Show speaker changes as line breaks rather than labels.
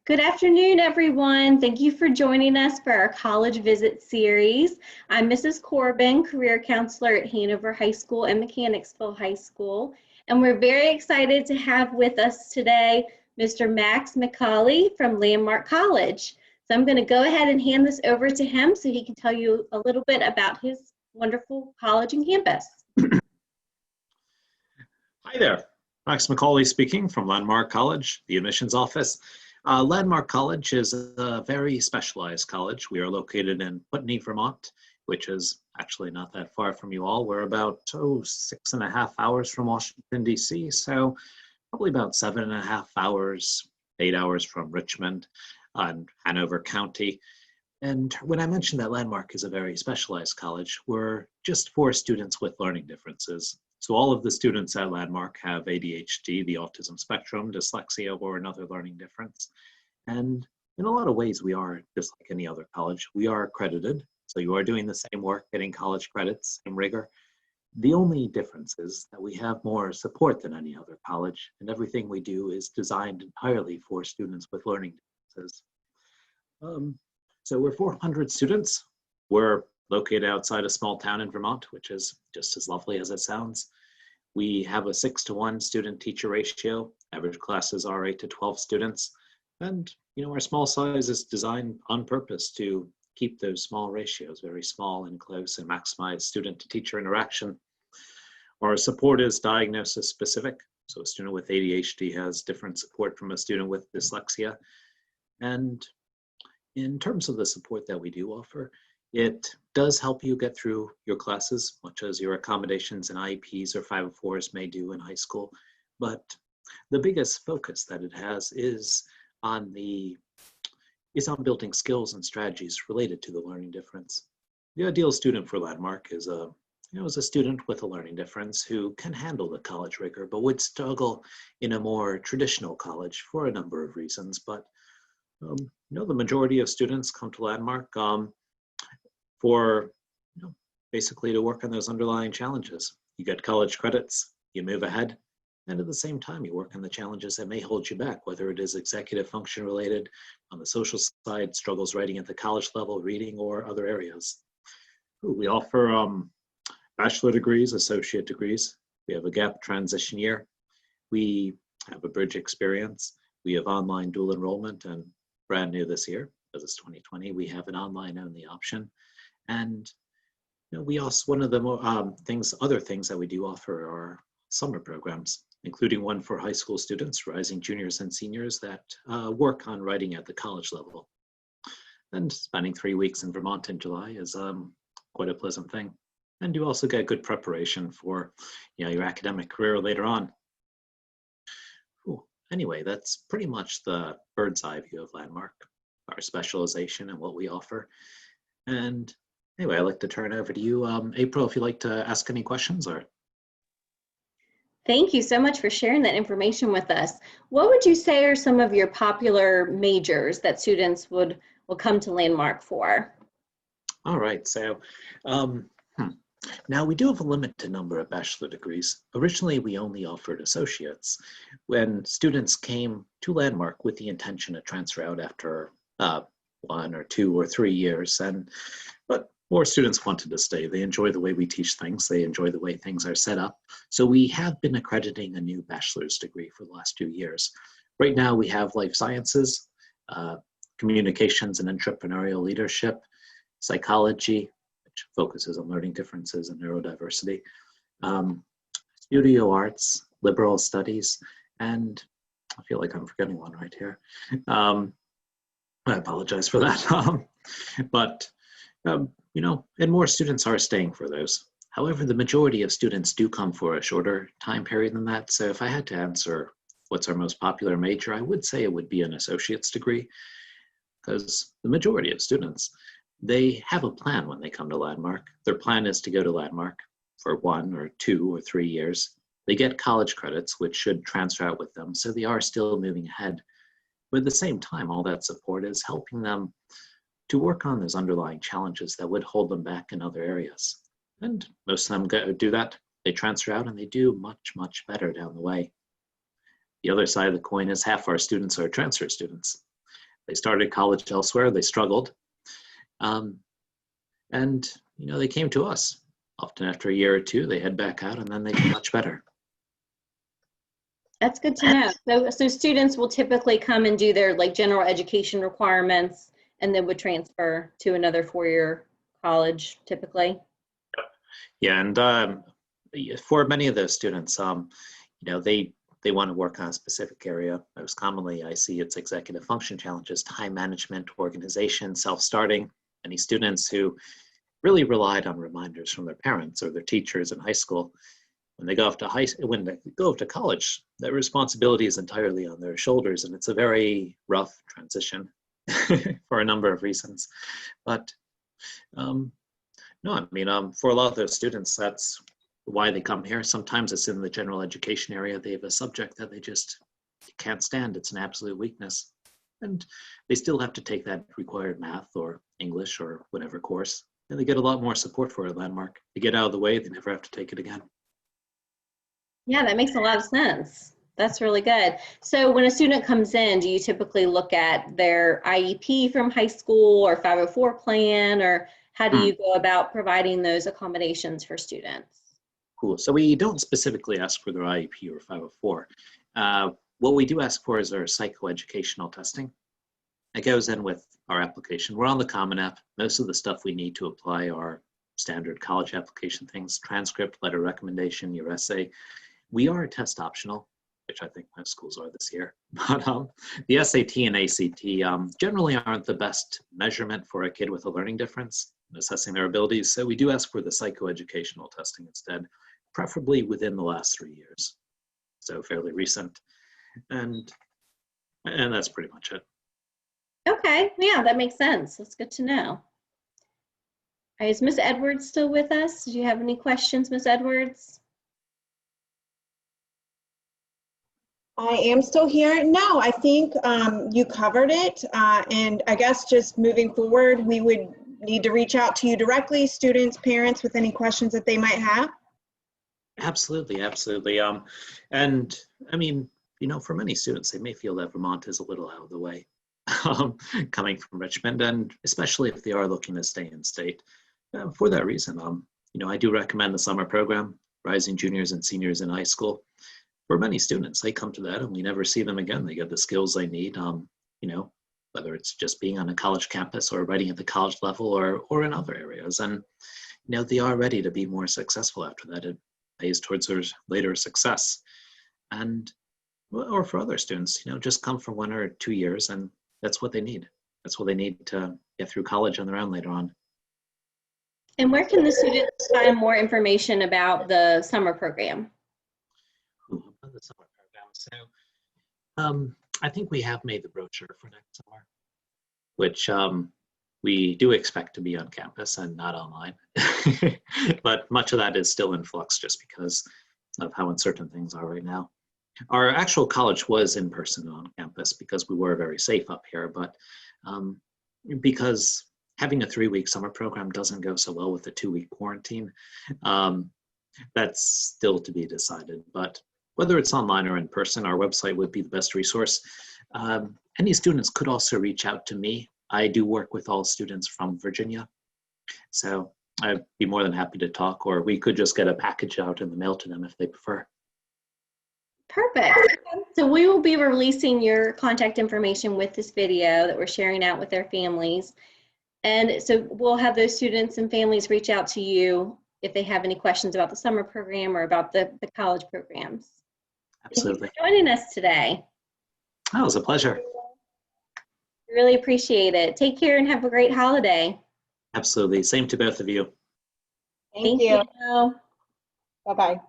Good afternoon, everyone. Thank you for joining us for our college visit series. I'm Mrs. Corbin, career counselor at Hanover High School and Mechanicsville High School. And we're very excited to have with us today Mr. Max McAuley from Landmark College. So I'm going to go ahead and hand this over to him so he can tell you a little bit about his wonderful college and campus.
Hi there, Max McAuley speaking from Landmark College, the admissions office. Landmark College is a very specialized college. We are located in Putney, Vermont, which is actually not that far from you all. We're about 6.5 hours from Washington, D.C., so probably about 7.5 hours, 8 hours from Richmond and Hanover County. And when I mentioned that Landmark is a very specialized college, we're just for students with learning differences. So all of the students at Landmark have ADHD, the autism spectrum, dyslexia, or another learning difference. And in a lot of ways, we are just like any other college. We are accredited, so you are doing the same work, getting college credits, same rigor. The only difference is that we have more support than any other college, and everything we do is designed entirely for students with learning differences. So we're 400 students. We're located outside a small town in Vermont, which is just as lovely as it sounds. We have a 6-to-1 student-teacher ratio. Average classes are 8 to 12 students. And our small size is designed on purpose to keep those small ratios very small and close and maximize student-to-teacher interaction. Our support is diagnosis specific. So a student with ADHD has different support from a student with dyslexia. And in terms of the support that we do offer, it does help you get through your classes, much as your accommodations and IEPs or 504s may do in high school. But the biggest focus that it has is on building skills and strategies related to the learning difference. The ideal student for Landmark is a student with a learning difference who can handle the college rigor, but would struggle in a more traditional college for a number of reasons. But the majority of students come to Landmark for basically to work on those underlying challenges. You get college credits, you move ahead, and at the same time you work on the challenges that may hold you back, whether it is executive function related, on the social side, struggles writing at the college level, reading, or other areas. We offer bachelor degrees, associate degrees. We have a gap transition year. We have a bridge experience. We have online dual enrollment, and brand new this year, because it's 2020, we have an online only option. And we also, one of the other things that we do offer are summer programs, including one for high school students, rising juniors and seniors that work on writing at the college level. And spending 3 weeks in Vermont in July is quite a pleasant thing. And you also get good preparation for your academic career later on. Anyway, that's pretty much the bird's eye view of Landmark, our specialization and what we offer. And anyway, I'd like to turn it over to you, April, if you'd like to ask any questions. Or
Thank you so much for sharing that information with us. What would you say are some of your popular majors that students will come to Landmark for?
All right, so now we do have a limited number of bachelor degrees. Originally, we only offered associates. When students came to Landmark with the intention to transfer out after 1 or 2 or 3 years, but more students wanted to stay. They enjoy the way we teach things. They enjoy the way things are set up. So we have been accrediting a new bachelor's degree for the last 2 years. Right now, we have life sciences, communications and entrepreneurial leadership, psychology, which focuses on learning differences and neurodiversity, studio arts, liberal studies, and I feel like I'm forgetting one right here. I apologize for that. And more students are staying for those. However, the majority of students do come for a shorter time period than that. So if I had to answer what's our most popular major, I would say it would be an associate's degree, because the majority of students, they have a plan when they come to Landmark. Their plan is to go to Landmark for 1 or 2 or 3 years. They get college credits, which should transfer out with them, so they are still moving ahead. But at the same time, all that support is helping them to work on those underlying challenges that would hold them back in other areas. And most of them do that. They transfer out and they do much, much better down the way. The other side of the coin is half our students are transfer students. They started college elsewhere, they struggled. And, they came to us. Often after a year or two, they head back out and then they get much better.
That's good to know. So students will typically come and do their general education requirements and then would transfer to another four-year college typically.
Yeah, and for many of those students, they want to work on a specific area. Most commonly, I see it's executive function challenges, time management, organization, self-starting. Any students who really relied on reminders from their parents or their teachers in high school, when they go off to college, that responsibility is entirely on their shoulders, and it's a very rough transition for a number of reasons. But no, I mean, for a lot of those students, that's why they come here. Sometimes it's in the general education area. They have a subject that they just can't stand. It's an absolute weakness. And they still have to take that required math or English or whatever course. And they get a lot more support for it at Landmark. They get out of the way, they never have to take it again.
Yeah, that makes a lot of sense. That's really good. So when a student comes in, do you typically look at their IEP from high school or 504 plan, or how do you go about providing those accommodations for students?
Cool. So we don't specifically ask for their IEP or 504. What we do ask for is our psychoeducational testing. It goes in with our application. We're on the Common App. Most of the stuff we need to apply are standard college application things: transcript, letter recommendation, your essay. We are test optional, which I think most schools are this year. But the SAT and ACT generally aren't the best measurement for a kid with a learning difference in assessing their abilities. So we do ask for the psychoeducational testing instead, preferably within the last 3 years. So fairly recent. And that's pretty much it.
Okay, yeah, that makes sense. That's good to know. All right, is Ms. Edwards still with us? Do you have any questions, Ms. Edwards?
I am still here. No, I think you covered it. And I guess just moving forward, we would need to reach out to you directly, students, parents, with any questions that they might have.
Absolutely, absolutely. And I mean, for many students, they may feel that Vermont is a little out of the way, coming from Richmond, and especially if they are looking to stay in state. For that reason, I do recommend the summer program, Rising Juniors and Seniors in High School. For many students, they come to that and we never see them again. They get the skills they need, whether it's just being on a college campus or writing at the college level or in other areas. And, they are ready to be more successful after that. It pays towards their later success. And, or for other students, just come for 1 or 2 years and that's what they need. That's what they need to get through college on their own later on.
And where can the students find more information about the summer program?
About the summer program. So I think we have made the brochure for next summer, which we do expect to be on campus and not online. But much of that is still in flux just because of how uncertain things are right now. Our actual college was in person on campus because we were very safe up here, but because having a 3-week summer program doesn't go so well with a 2-week quarantine, that's still to be decided. But whether it's online or in person, our website would be the best resource. Any students could also reach out to me. I do work with all students from Virginia, so I'd be more than happy to talk, or we could just get a package out in the mail to them if they prefer.
Perfect. So we will be releasing your contact information with this video that we're sharing out with their families. And so we'll have those students and families reach out to you if they have any questions about the summer program or about the college programs.
Absolutely.
Thank you for joining us today.
Oh, it was a pleasure.
Really appreciate it. Take care and have a great holiday.
Absolutely. Same to both of you.
Thank you. Bye-bye.